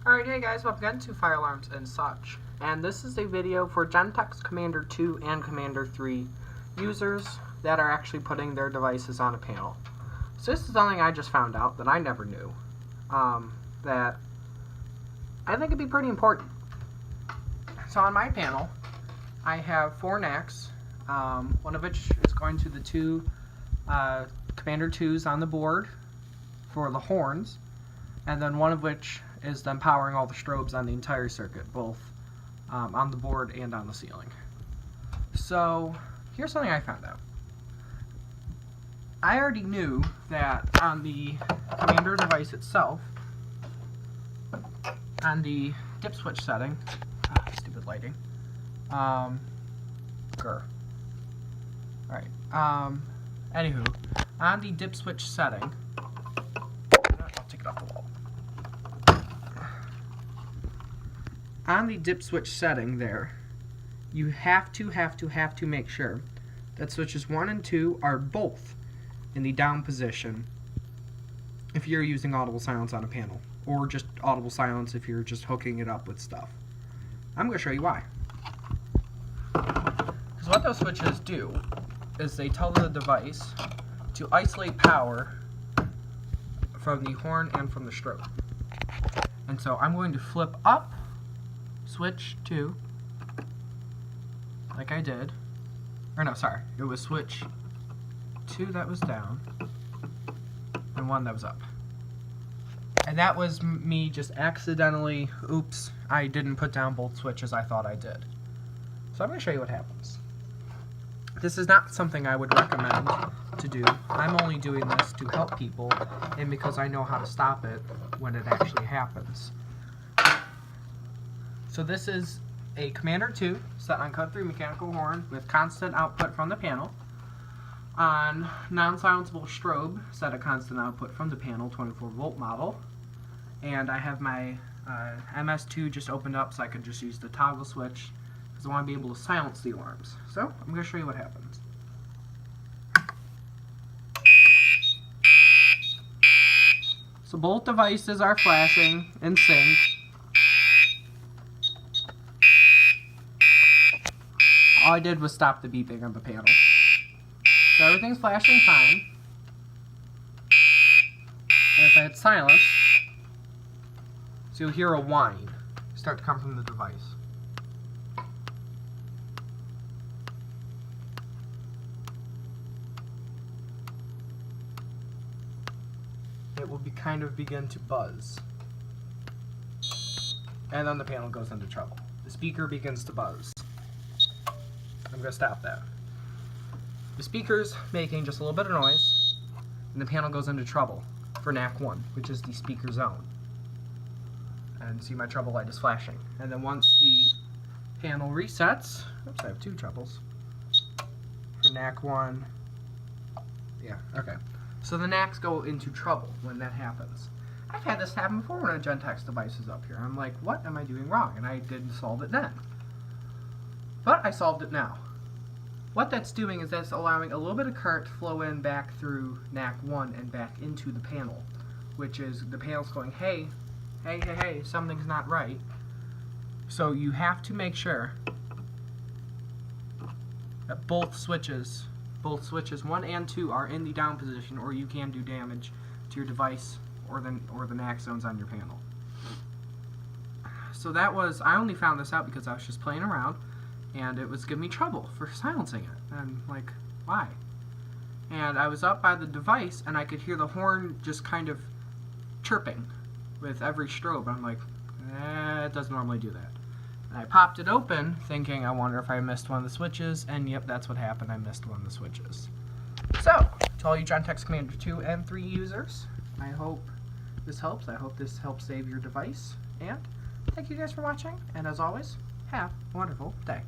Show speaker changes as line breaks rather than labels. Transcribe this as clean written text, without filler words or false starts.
Alright, hey guys, welcome again to Fire Alarms and Such. And this is a video for Gentex Commander 2 and Commander 3 users that are actually putting their devices on a panel. So this is something I just found out that I never knew, that I think would be pretty important. So on my panel, I have 4 NACs, one of which is going to the 2 Commander 2s on the board for the horns, and then one of which is then powering all the strobes on the entire circuit, both on the board and on the ceiling. So here's something I found out. I already knew that on the Commander device itself, on the dip switch setting, stupid lighting, Alright, anywho, on the dip switch setting, I'll take it off the wall. On the dip switch setting there, you have to make sure that switches 1 and 2 are both in the down position if you're using audible silence on a panel, or just audible silence if you're just hooking it up with stuff. I'm going to show you why. Because what those switches do is they tell the device to isolate power from the horn and from the strobe. And so I'm going to flip up switch 2, like I did, or no, sorry, it was switch 2 that was down, and 1 that was up. And that was me just accidentally, oops, I didn't put down both switches I thought I did. So I'm going to show you what happens. This is not something I would recommend to do. I'm only doing this to help people, and because I know how to stop it when it actually happens. So this is a Commander 2 set on cut 3 mechanical horn with constant output from the panel. On non-silenceable strobe, set a constant output from the panel, 24 volt model. And I have my MS2 just opened up so I could just use the toggle switch because I want to be able to silence the alarms. So I'm going to show you what happens. So both devices are flashing in sync. All I did was stop the beeping on the panel. So everything's flashing fine. And if I hit silence, so you'll hear a whine start to come from the device. It will begin to buzz. And then the panel goes into trouble. The speaker begins to buzz. I'm going to stop that. The speaker's making just a little bit of noise, and the panel goes into trouble for NAC 1, which is the speaker zone. And see, my trouble light is flashing. And then once the panel resets, oops, I have 2 troubles. For NAC 1, yeah, okay. So the NACs go into trouble when that happens. I've had this happen before when a Gentex device is up here. I'm like, what am I doing wrong? And I didn't solve it then. But I solved it now. What that's doing is that's allowing a little bit of current to flow in back through NAC 1 and back into the panel, which is the panel's going, hey, something's not right. So you have to make sure that both switches 1 and 2 are in the down position, or you can do damage to your device or the NAC zones on your panel. So that was, I only found this out because I was just playing around, and it was giving me trouble for silencing it. And like, why? And I was up by the device, and I could hear the horn just kind of chirping with every strobe. I'm like, it doesn't normally do that. And I popped it open, thinking, I wonder if I missed one of the switches, and yep, that's what happened. I missed one of the switches. So, to all you Gentex Commander 2 and 3 users, I hope this helps. I hope this helps save your device. And thank you guys for watching, and as always, have a wonderful day.